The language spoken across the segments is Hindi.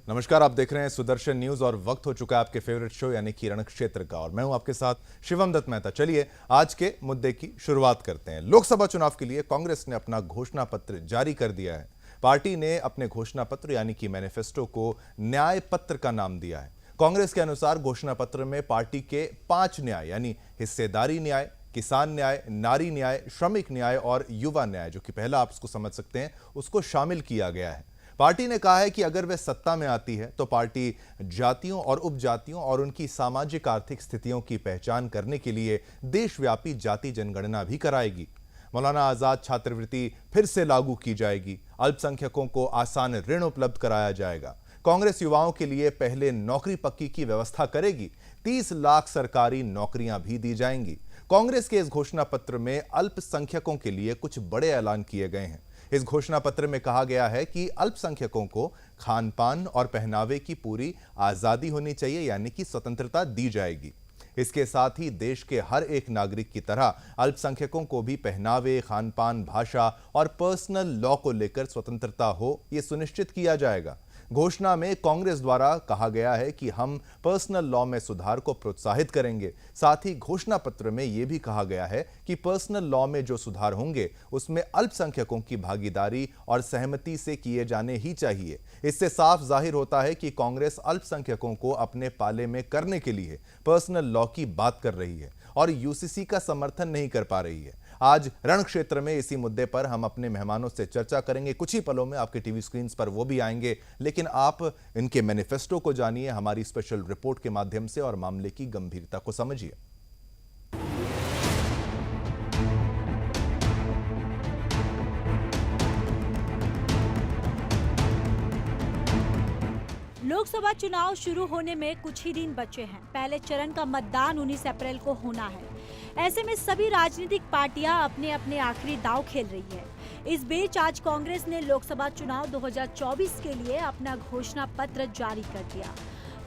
नमस्कार, आप देख रहे हैं सुदर्शन न्यूज और वक्त हो चुका है आपके फेवरेट शो यानी कि रणक्षेत्र का। और मैं हूं आपके साथ शिवम दत्त मेहता। चलिए आज के मुद्दे की शुरुआत करते हैं। लोकसभा चुनाव के लिए कांग्रेस ने अपना घोषणा पत्र जारी कर दिया है। पार्टी ने अपने घोषणा पत्र यानी कि मैनिफेस्टो को न्याय पत्र का नाम दिया है। कांग्रेस के अनुसार घोषणा पत्र में पार्टी के 5 न्याय यानी हिस्सेदारी न्याय, किसान न्याय, नारी न्याय, श्रमिक न्याय और युवा न्याय, जो कि पहला आप उसको समझ सकते हैं, उसको शामिल किया गया है। पार्टी ने कहा है कि अगर वे सत्ता में आती है तो पार्टी जातियों और उपजातियों और उनकी सामाजिक आर्थिक स्थितियों की पहचान करने के लिए देशव्यापी जाति जनगणना भी कराएगी। मौलाना आजाद छात्रवृत्ति फिर से लागू की जाएगी। अल्पसंख्यकों को आसान ऋण उपलब्ध कराया जाएगा। कांग्रेस युवाओं के लिए पहले नौकरी पक्की की व्यवस्था करेगी। 30 लाख सरकारी नौकरियां भी दी जाएंगी। कांग्रेस के इस घोषणा पत्र में अल्पसंख्यकों के लिए कुछ बड़े ऐलान किए गए हैं। इस घोषणा पत्र में कहा गया है कि अल्पसंख्यकों को खान पान और पहनावे की पूरी आजादी होनी चाहिए, यानी कि स्वतंत्रता दी जाएगी। इसके साथ ही देश के हर एक नागरिक की तरह अल्पसंख्यकों को भी पहनावे, खान पान, भाषा और पर्सनल लॉ को लेकर स्वतंत्रता हो, यह सुनिश्चित किया जाएगा। घोषणा में कांग्रेस द्वारा कहा गया है कि हम पर्सनल लॉ में सुधार को प्रोत्साहित करेंगे। साथ ही घोषणा पत्र में यह भी कहा गया है कि पर्सनल लॉ में जो सुधार होंगे उसमें अल्पसंख्यकों की भागीदारी और सहमति से किए जाने ही चाहिए। इससे साफ जाहिर होता है कि कांग्रेस अल्पसंख्यकों को अपने पाले में करने के लिए पर्सनल लॉ की बात कर रही है और यूसीसी का समर्थन नहीं कर पा रही है। आज रण क्षेत्र में इसी मुद्दे पर हम अपने मेहमानों से चर्चा करेंगे। कुछ ही पलों में आपके टीवी स्क्रीन पर वो भी आएंगे, लेकिन आप इनके मैनिफेस्टो को जानिए हमारी स्पेशल रिपोर्ट के माध्यम से और मामले की गंभीरता को समझिए। लोकसभा चुनाव शुरू होने में कुछ ही दिन बचे हैं। पहले चरण का मतदान 19 अप्रैल को होना है। ऐसे में सभी राजनीतिक पार्टियां अपने अपने आखिरी दांव खेल रही है। इस बीच आज कांग्रेस ने लोकसभा चुनाव 2024 के लिए अपना घोषणा पत्र जारी कर दिया।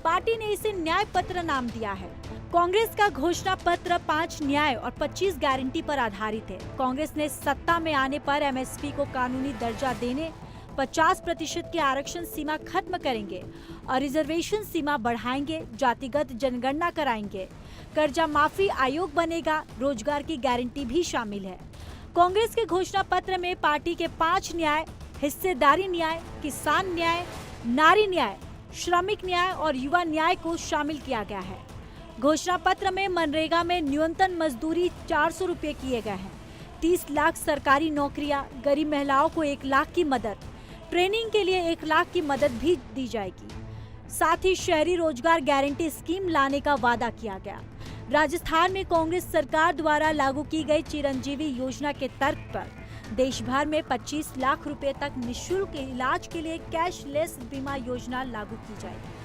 पार्टी ने इसे न्याय पत्र नाम दिया है। कांग्रेस का घोषणा पत्र 5 न्याय और 25 गारंटी पर आधारित है। कांग्रेस ने सत्ता में आने पर एमएसपी को कानूनी दर्जा देने, 50% की आरक्षण सीमा खत्म करेंगे और रिजर्वेशन सीमा बढ़ाएंगे, जातिगत जनगणना कराएंगे, कर्जा माफी आयोग बनेगा, रोजगार की गारंटी भी शामिल है। कांग्रेस के घोषणा पत्र में पार्टी के 5 न्याय, हिस्सेदारी न्याय, किसान न्याय, नारी न्याय, श्रमिक न्याय और युवा न्याय को शामिल किया गया है। घोषणा पत्र में मनरेगा में न्यूनतम मजदूरी 400 रुपए किए गए हैं। 30 लाख सरकारी नौकरियां, गरीब महिलाओं को 1 लाख की मदद, ट्रेनिंग के लिए 1 लाख की मदद भी दी जाएगी। साथ ही शहरी रोजगार गारंटी स्कीम लाने का वादा किया गया। राजस्थान में कांग्रेस सरकार द्वारा लागू की गई चिरंजीवी योजना के तर्क पर देश भर में 25 लाख रुपए तक निःशुल्क इलाज के लिए कैशलेस बीमा योजना लागू की जाएगी।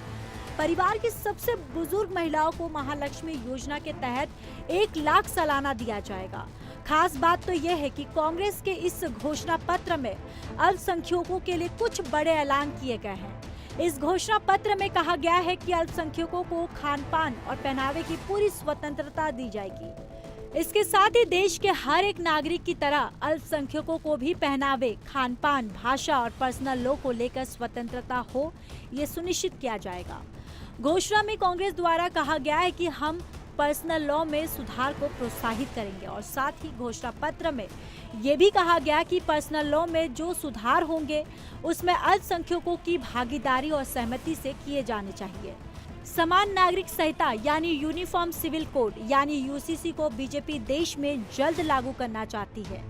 परिवार की सबसे बुजुर्ग महिलाओं को महालक्ष्मी योजना के तहत 1 लाख सालाना दिया जाएगा। खास बात तो यह है कि कांग्रेस के इस घोषणा पत्र में अल्पसंख्यकों के लिए कुछ बड़े ऐलान किए गए हैं। इस घोषणा पत्र में कहा गया है कि अल्पसंख्यकों को खान पान और पहनावे की पूरी स्वतंत्रता दी जाएगी। इसके साथ ही देश के हर एक नागरिक की तरह अल्पसंख्यकों को भी पहनावे, खान पान, भाषा और पर्सनल लॉ को लेकर स्वतंत्रता हो, ये सुनिश्चित किया जाएगा। घोषणा में कांग्रेस द्वारा कहा गया है कि हम पर्सनल लॉ में सुधार को प्रोत्साहित करेंगे और साथ ही घोषणा पत्र में ये भी कहा गया कि पर्सनल लॉ में जो सुधार होंगे उसमें अल्पसंख्यकों की भागीदारी और सहमति से किए जाने चाहिए। समान नागरिक संहिता यानी यूनिफॉर्म सिविल कोड यानी यूसीसी को बीजेपी देश में जल्द लागू करना चाहती है,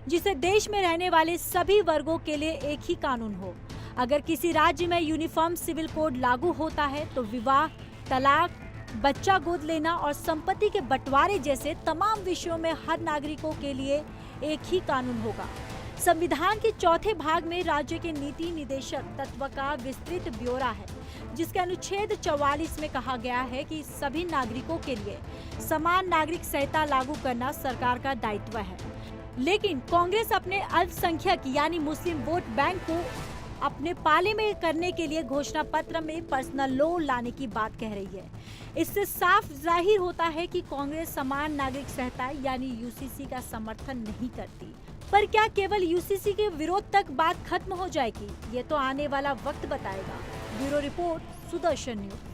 जिसे देश में रहने वाले सभी वर्गों के लिए एक ही कानून हो। अगर किसी राज्य में यूनिफॉर्म सिविल कोड लागू होता है तो विवाह, तलाक, बच्चा गोद लेना और संपत्ति के बंटवारे जैसे तमाम विषयों में हर नागरिकों के लिए एक ही कानून होगा। संविधान के 4थे भाग में राज्य के नीति निदेशक तत्व का विस्तृत ब्यौरा है, जिसके अनुच्छेद 44 में कहा गया है कि सभी नागरिकों के लिए समान नागरिक संहिता लागू करना सरकार का दायित्व है। लेकिन कांग्रेस अपने अल्पसंख्यक यानी मुस्लिम वोट बैंक को अपने पाले में करने के लिए घोषणा पत्र में पर्सनल लॉ लाने की बात कह रही है। इससे साफ जाहिर होता है कि कांग्रेस समान नागरिक संहिता यानी यूसीसी का समर्थन नहीं करती। पर क्या केवल यूसीसी के विरोध तक बात खत्म हो जाएगी? ये तो आने वाला वक्त बताएगा। Bureau report, Sudarshan news.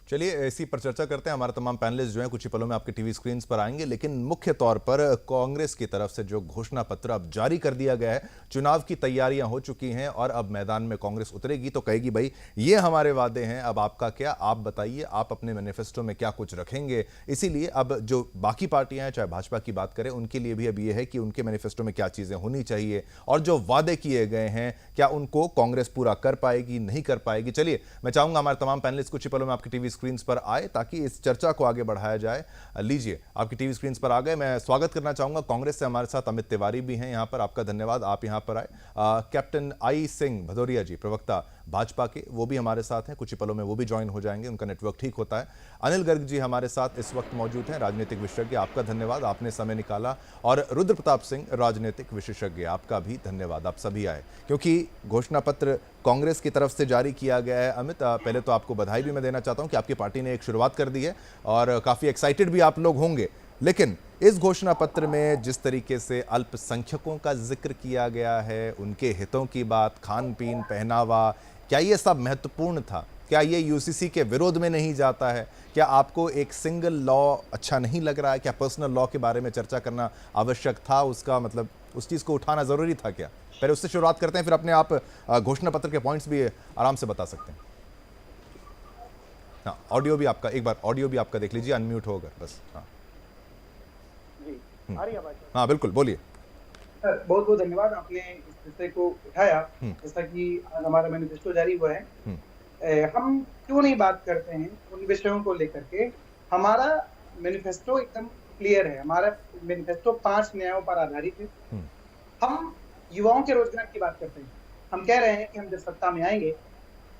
चलिए इसी पर चर्चा करते हैं। हमारे तमाम पैनलिस्ट जो हैं कुछ ही पलों में आपके टीवी स्क्रीन्स पर आएंगे, लेकिन मुख्य तौर पर कांग्रेस की तरफ से जो घोषणा पत्र अब जारी कर दिया गया है, चुनाव की तैयारियां हो चुकी हैं और अब मैदान में कांग्रेस उतरेगी तो कहेगी भाई ये हमारे वादे हैं, अब आपका क्या, आप बताइए आप अपने मैनिफेस्टो में क्या कुछ रखेंगे। इसीलिए अब जो बाकी पार्टियां हैं, चाहे भाजपा की बात करें, उनके लिए भी अब ये है कि उनके मैनिफेस्टो में क्या चीजें होनी चाहिए और जो वादे किए गए हैं क्या उनको कांग्रेस पूरा कर पाएगी, नहीं कर पाएगी। चलिए मैं चाहूंगा हमारे तमाम पैनलिस्ट कुछ ही पलों में आपकी टीवी स्क्रीन्स पर आए ताकि इस चर्चा को आगे बढ़ाया जाए। लीजिए आपकी टीवी स्क्रीन्स पर आ गए। मैं स्वागत करना चाहूंगा कांग्रेस से हमारे साथ अमित तिवारी भी हैं यहां पर, आपका धन्यवाद आप यहां पर आए। कैप्टन आई सिंह भदौरिया जी, प्रवक्ता भाजपा के, वो भी हमारे साथ हैं, कुछ ही पलों में वो भी ज्वाइन हो जाएंगे, उनका नेटवर्क ठीक होता है। अनिल गर्ग जी हमारे साथ इस वक्त मौजूद हैं, राजनीतिक विशेषज्ञ, आपका धन्यवाद, आपने समय निकाला। और रुद्र प्रताप सिंह, राजनीतिक विशेषज्ञ, आपका भी धन्यवाद, आप सभी आए क्योंकि घोषणा पत्र कांग्रेस की तरफ से जारी किया गया है। अमित, पहले तो आपको बधाई भी मैं देना चाहता हूं कि आपकी पार्टी ने एक शुरुआत कर दी है और काफी एक्साइटेड भी आप लोग होंगे, लेकिन इस घोषणा पत्र में जिस तरीके से अल्पसंख्यकों का जिक्र किया गया है, उनके हितों की बात, खान पीन, पहनावा, क्या ये सब महत्वपूर्ण था? क्या ये यूसीसी के विरोध में नहीं जाता है? क्या आपको एक सिंगल लॉ अच्छा नहीं लग रहा है? क्या पर्सनल लॉ के बारे में चर्चा करना आवश्यक था? उसका मतलब उस चीज़ को उठाना ज़रूरी था क्या? पहले उससे शुरुआत करते हैं, फिर अपने आप घोषणा पत्र के पॉइंट्स भी आराम से बता सकते हैं। हाँ, ऑडियो भी आपका, एक बार ऑडियो भी आपका देख लीजिए, अनम्यूट हो अगर बस। हाँ जी, आ रही आवाज? हाँ बिल्कुल, बोलिए। सर बहुत बहुत धन्यवाद, आपने इस विषय को उठाया। जैसा कि आज हमारा मैनिफेस्टो जारी हुआ है, हम क्यों नहीं बात करते हैं उन विषयों को लेकर के। हमारा मैनिफेस्टो एकदम क्लियर है। हमारा मैनिफेस्टो 5 न्यायों पर आधारित है। हम युवाओं के रोजगार की बात करते हैं। हम कह रहे हैं कि हम जब सत्ता में आएंगे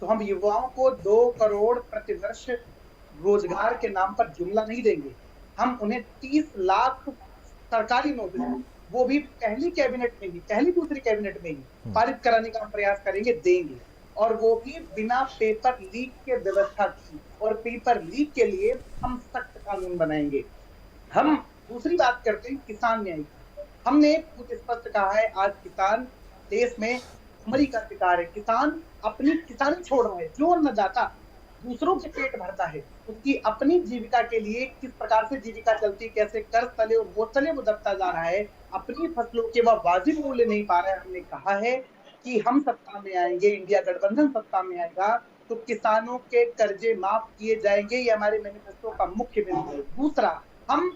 तो हम युवाओं को 2 करोड़ प्रतिवर्ष रोजगार के नाम पर जुमला नहीं देंगे। हम उन्हें 30 लाख सरकारी नौकरी, वो भी पहली कैबिनेट में ही, पहली दूसरी कैबिनेट में ही पारित कराने का हम प्रयास करेंगे, देंगे। और वो भी बिना पेपर लीक के व्यवस्था की, और पेपर लीक के लिए हम सख्त कानून बनाएंगे। हम दूसरी बात करते हैं किसान न्याय की। हमने कुछ स्पष्ट कहा है, आज किसान देश में मरी का शिकार है। किसान अपनी किसानी छोड़ रहा है। जो अन्नदाता दूसरों के पेट भरता है, उसकी अपनी जीविका के लिए किस प्रकार से जीविका चलती, कैसे कर्ज तले और बोझ तले वो दबता जा रहा है, अपनी फसलों के वह वाजिब मूल्य नहीं पा रहा है। हमने कहा है कि हम सत्ता में आएंगे, इंडिया गठबंधन सत्ता में आएगा तो किसानों के कर्जे माफ किए जाएंगे। ये हमारे मैनिफेस्टो का मुख्य बिंदु है। दूसरा, हम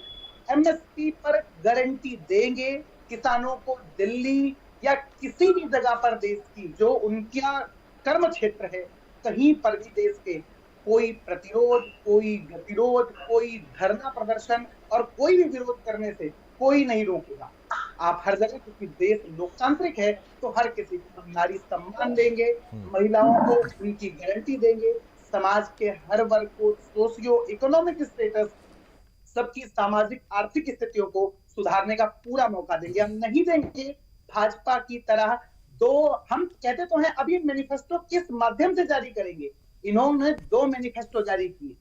एमएसपी पर गारंटी देंगे। किसानों को दिल्ली या किसी भी जगह पर देश की जो उनका कर्म क्षेत्र है, कहीं पर भी देश के कोई प्रतिरोध, कोई गतिरोध, कोई धरना प्रदर्शन और कोई भी विरोध करने से कोई नहीं रोकेगा। आप हर जगह, क्योंकि देश लोकतांत्रिक है, तो हर किसी को नारी सम्मान देंगे, महिलाओं को उनकी गारंटी देंगे, समाज के हर वर्ग को सोशियो इकोनॉमिक स्टेटस, सबकी सामाजिक आर्थिक स्थितियों को सुधारने का पूरा मौका देंगे। हम नहीं देंगे भाजपा की तरह हम कहते तो हैं अभी मैनिफेस्टो किस माध्यम से जारी करेंगे। इन्होंने 2 मैनिफेस्टो जारी किए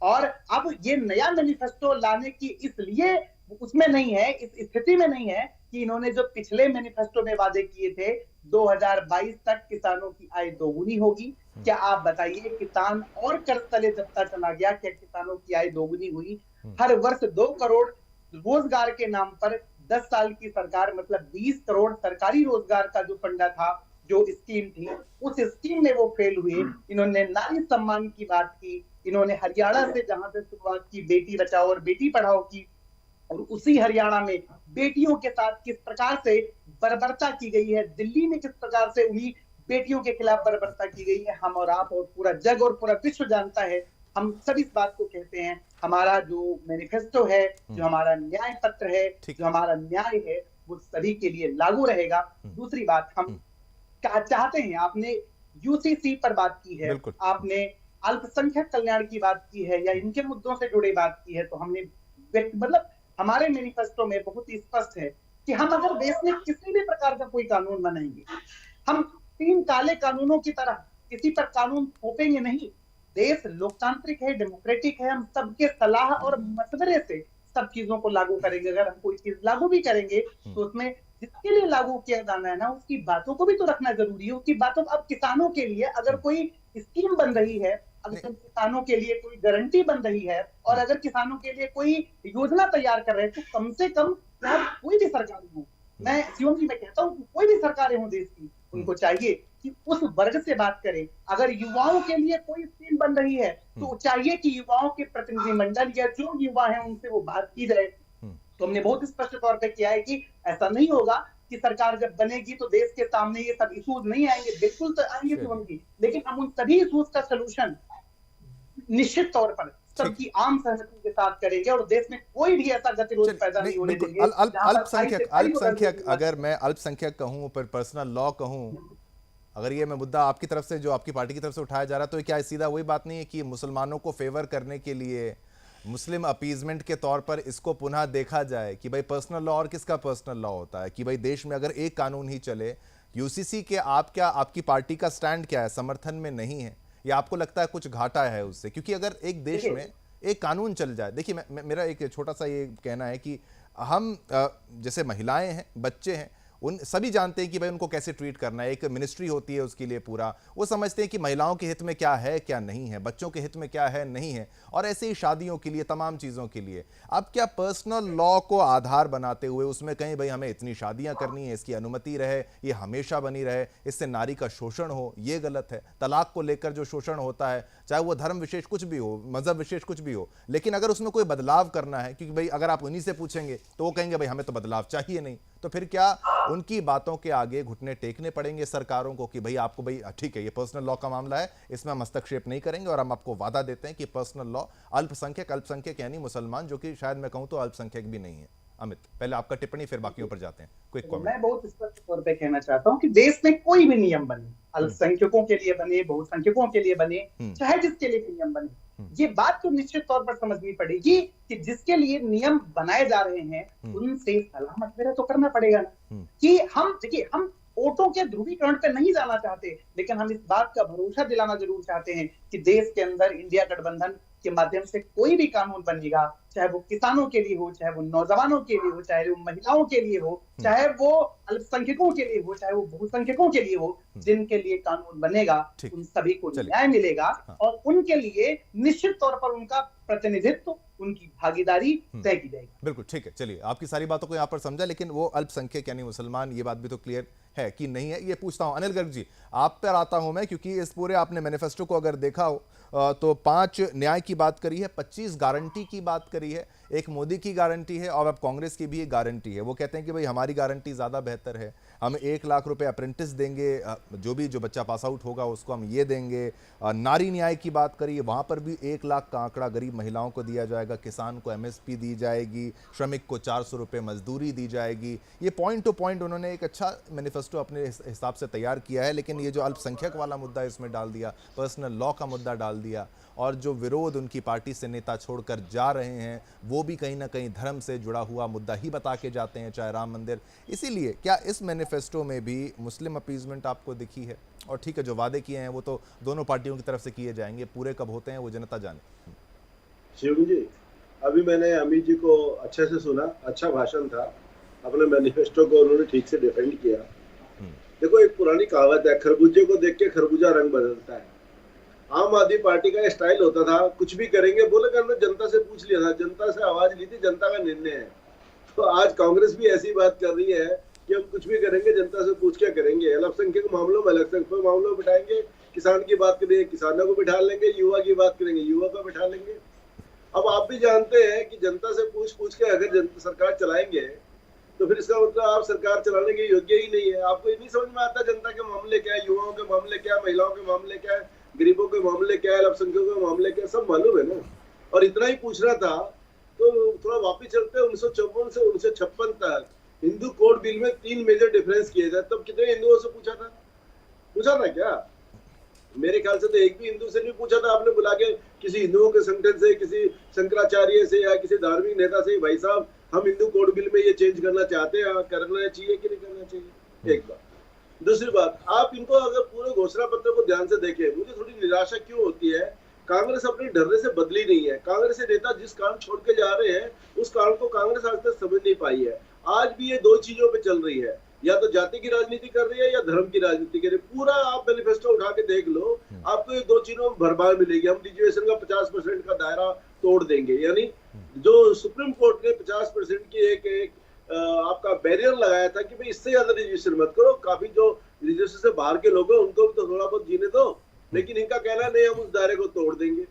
और अब ये नया मैनिफेस्टो लाने की इसलिए उसमें नहीं है, इस स्थिति में नहीं है कि इन्होंने जो पिछले मैनिफेस्टो में वादे किए थे 2022 तक किसानों की आय दोगुनी होगी। क्या आप बताइए, किसान और कर्ज तले दबता चला गया, क्या किसानों की आय दोगुनी हुई? हर वर्ष 2 करोड़ रोजगार के नाम पर 10 साल की सरकार, मतलब 20 करोड़ सरकारी रोजगार का जो फंडा था, जो स्कीम थी, उस स्कीम में वो फेल हुए। इन्होंने नारी सम्मान की बात की, इन्होंने हरियाणा से जहां से शुरुआत की बेटी बचाओ और बेटी पढ़ाओ की, और उसी हरियाणा में बेटियों के साथ किस प्रकार से बर्बरता की गई है, दिल्ली में किस प्रकार से उन्हीं बेटियों के खिलाफ बर्बरता की गई है, हम और आप और पूरा जग और पूरा विश्व जानता है। हम सब इस बात को कहते हैं। हमारा जो मैनिफेस्टो है, जो हमारा न्याय पत्र है, जो हमारा न्याय है, वो सभी के लिए लागू रहेगा। दूसरी बात, हम क्या चाहते हैं, आपने यूसीसी पर बात की है, आपने अल्पसंख्यक कल्याण की बात की है, या इनके मुद्दों से जुड़े बात की है, तो हमने मतलब हमारे मैनिफेस्टो में बहुत ही स्पष्ट है कि हम अगर देश में किसी भी प्रकार का कोई कानून बनाएंगे, हम 3 काले कानूनों की तरह किसी पर कानून थोपेंगे नहीं। देश लोकतांत्रिक है, डेमोक्रेटिक है, हम सबके सलाह और मशवरे से सब चीजों को लागू करेंगे। अगर हम कोई चीज लागू भी करेंगे तो उसमें जिसके लिए लागू किया जाना है ना, उसकी बातों को भी तो रखना जरूरी है। उसकी बातों अब किसानों के लिए अगर कोई स्कीम बन रही है, अगर किसानों के लिए कोई गारंटी बन रही है और अगर किसानों के लिए कोई योजना तैयार कर रहे हैं, तो कम से कम कोई भी सरकार हो, मैं शिवम जी मैं कहता हूँ कोई भी सरकारें हो देश की, उनको चाहिए कि उस वर्ग से बात करें। अगर युवाओं के लिए कोई स्कीम बन रही है तो चाहिए कि युवाओं के प्रतिनिधिमंडल या जो युवा है उनसे वो बात की जाए। तो हमने बहुत स्पष्ट तौर पे किया है कि ऐसा नहीं होगा कि सरकार जब बनेगी तो देश के सामने ये सब इश्यूज नहीं आएंगे, बिल्कुल तो आएंगे शिवम जी, लेकिन हम उन सभी इश्यूज का सलूशन निश्चित तौर पर सबकी आम सहमति के साथ करेंगे और देश में कोई भी ऐसा गतिरोध पैदा नहीं होने देंगे। अल्पसंख्यक अगर मैं अल्पसंख्यक कहूं पर पर्सनल लॉ कहूं, अगर ये मैं मुद्दा आपकी तरफ से जो आपकी पार्टी की तरफ से उठाया जा रहा है, तो क्या सीधा वही बात नहीं है कि मुसलमानों को फेवर करने के लिए मुस्लिम अपीजमेंट के तौर पर इसको पुनः देखा जाए कि भाई पर्सनल लॉ और किसका पर्सनल लॉ होता है, कि भाई देश में अगर एक कानून ही चले, यूसीसी के आपकी पार्टी का स्टैंड क्या है, समर्थन में नहीं है या आपको लगता है कुछ घाटा है उससे? क्योंकि अगर एक देश में एक कानून चल जाए, देखिए मेरा एक छोटा सा ये कहना है कि हम जैसे महिलाएं हैं, बच्चे हैं, उन सभी जानते हैं कि भाई उनको कैसे ट्रीट करना है, एक मिनिस्ट्री होती है उसके लिए पूरा, वो समझते हैं कि महिलाओं के हित में क्या है क्या नहीं है, बच्चों के हित में क्या है नहीं है, और ऐसे ही शादियों के लिए, तमाम चीज़ों के लिए। अब क्या पर्सनल लॉ को आधार बनाते हुए उसमें कहीं भाई हमें इतनी शादियां करनी है, इसकी अनुमति रहे, ये हमेशा बनी रहे, इससे नारी का शोषण हो, ये गलत है। तलाक को लेकर जो शोषण होता है, चाहे वो धर्म विशेष कुछ भी हो, मजहब विशेष कुछ भी हो, लेकिन अगर उसमें कोई बदलाव करना है, क्योंकि भाई अगर आप उन्हीं से पूछेंगे तो वो कहेंगे भाई हमें तो बदलाव चाहिए नहीं, तो फिर क्या उनकी बातों के आगे घुटने टेकने पड़ेंगे सरकारों को कि भाई आपको भाई ठीक है ये पर्सनल लॉ का मामला है, इसमें हम हस्तक्षेप नहीं करेंगे और हम आपको वादा देते हैं कि पर्सनल लॉ अल्पसंख्यक यानी मुसलमान, जो कि शायद मैं कहूं तो अल्पसंख्यक भी नहीं है। अमित, पहले आपका टिप्पणी, फिर बाकियों पर जाते हैं। Quick comment. मैं बहुत स्पष्ट तौर पे कहना चाहता हूँ कि देश में कोई भी नियम बने, अल्पसंख्यकों के लिए बने, बहुसंख्यकों के लिए बने, चाहे जिसके लिए भी नियम बने, ये बात तो निश्चित तौर पर समझनी पड़ेगी कि जिसके लिए नियम बनाए जा रहे हैं उनसे सलाह मशवरा तो करना पड़ेगा ना। कि हम देखिए, हम वोटों के ध्रुवीकरण पे नहीं जाना चाहते, लेकिन हम इस बात का भरोसा दिलाना जरूर चाहते हैं कि देश के अंदर इंडिया गठबंधन के माध्यम से कोई भी कानून बनेगा, चाहे वो किसानों के लिए हो, चाहे वो नौजवानों के लिए हो, चाहे वो महिलाओं के लिए हो, चाहे वो अल्पसंख्यकों के लिए हो, चाहे वो बहुसंख्यकों के लिए हो, जिनके लिए कानून बनेगा उन सभी को न्याय मिलेगा और उनके लिए निश्चित तौर पर उनका प्रतिनिधित्व, उनकी भागीदारी तय की जाएगी। बिल्कुल ठीक है, चलिए आपकी सारी बातों को यहाँ पर समझा, लेकिन वो अल्पसंख्यक यानी मुसलमान, ये बात भी तो क्लियर है कि नहीं है, ये पूछता हूं। अनिल गर्ग जी, आप पर आता हूं मैं, क्योंकि इस पूरे आपने मैनिफेस्टो को अगर देखा हो तो 5 न्याय की बात करी है, 25 गारंटी की बात करी है, एक मोदी की गारंटी है और अब कांग्रेस की भी एक गारंटी है। वो कहते हैं कि भाई हमारी गारंटी ज़्यादा बेहतर है, हम 1 लाख रुपए अप्रेंटिस देंगे, जो बच्चा पास आउट होगा उसको हम ये देंगे। नारी न्याय की बात करिए, वहाँ पर भी 1 लाख का आंकड़ा गरीब महिलाओं को दिया जाएगा, किसान को MSP दी जाएगी, श्रमिक को 400 रुपये मजदूरी दी जाएगी। ये पॉइंट टू पॉइंट उन्होंने एक अच्छा मैनिफेस्टो अपने हिसाब से तैयार किया है, लेकिन ये जो अल्पसंख्यक वाला मुद्दा इसमें डाल दिया, पर्सनल लॉ का मुद्दा डाल दिया, और जो विरोध उनकी पार्टी से नेता छोड़कर जा रहे हैं वो भी कहीं ना कहीं धर्म से जुड़ा हुआ मुद्दा ही बता के जाते हैं, चाहे राम मंदिर। इसीलिए क्या इस मैनिफेस्टो में भी मुस्लिम अपीजमेंट आपको दिखी है? और ठीक है, जो वादे किए हैं वो तो दोनों पार्टियों की तरफ से किए जाएंगे, पूरे कब होते हैं वो जनता जाने। शिवम जी, अभी मैंने अमित जी को अच्छे से सुना, अच्छा भाषण था, अपने मैनिफेस्टो को उन्होंने ठीक से डिफेंड किया। देखो, एक पुरानी कहावत है, खरबूजे को देख के खरबूजा रंग बदलता है। आम आदमी पार्टी का स्टाइल होता था, कुछ भी करेंगे बोले कि हमने जनता से पूछ लिया था, जनता से आवाज ली थी, जनता का निर्णय है। तो आज कांग्रेस भी ऐसी बात कर रही है कि हम कुछ भी करेंगे जनता से पूछ के करेंगे। अल्पसंख्यक मामलों में अल्पसंख्यक मामलों में बिठाएंगे, किसान की बात करेंगे किसानों को बिठा लेंगे, युवा की बात करेंगे युवा को बिठा लेंगे। अब आप भी जानते हैं कि जनता से पूछ के अगर सरकार चलाएंगे तो फिर इसका मतलब आप सरकार चलाने के योग्य ही नहीं है। आपको ये नहीं समझ में आता जनता के मामले क्या है, युवाओं के मामले क्या है, महिलाओं के मामले क्या है, गरीबों के मामले क्या है, अल्पसंख्यकों के मामले क्या है, सब मालूम है ना। और इतना ही पूछना था तो थोड़ा वापिस चलते हैं 1954 से 1956 तक हिंदू कोड बिल में 3 मेजर डिफरेंस किए थे। तब कितने हिंदुओं से पूछा था क्या? मेरे ख्याल से तो एक भी हिंदू से नहीं पूछा था आपने बुला के, किसी हिंदुओं के संगठन से, किसी शंकराचार्य से या किसी धार्मिक नेता से, भाई साहब हम हिंदू कोड बिल में ये चेंज करना चाहते हैं, करना चाहिए कि नहीं करना चाहिए। एक बात। दूसरी बात, आप इनको अगर पूरे घोषणा पत्र को ध्यान से देखें, मुझे थोड़ी निराशा क्यों होती है कांग्रेस अपने डरने से बदली नहीं है। कांग्रेस के नेता जिस कारण छोड़ के जा रहे हैं उस कारण को कांग्रेस आज तक समझ नहीं पाई है। आज भी ये दो चीजों पे चल रही है, या तो जाति की राजनीति कर रही है या धर्म की राजनीति कर रही है। पूरा आप मैनिफेस्टो उठा के देख लो, आपको ये दो चीजों में भरमार मिलेगी। हम रिजर्वेशन का 50% का दायरा तोड़ देंगे, यानी जो सुप्रीम कोर्ट ने 50% की एक आपका बैरियर लगाया था कि भाई इससे ज्यादा रिजर्वेशन मत करो, काफी जो रिजर्वेशन से बाहर के लोग हैं उनको भी तो थोड़ा बहुत जीने दो, लेकिन इनका कहना नहीं हम उस दायरे को तोड़ देंगे।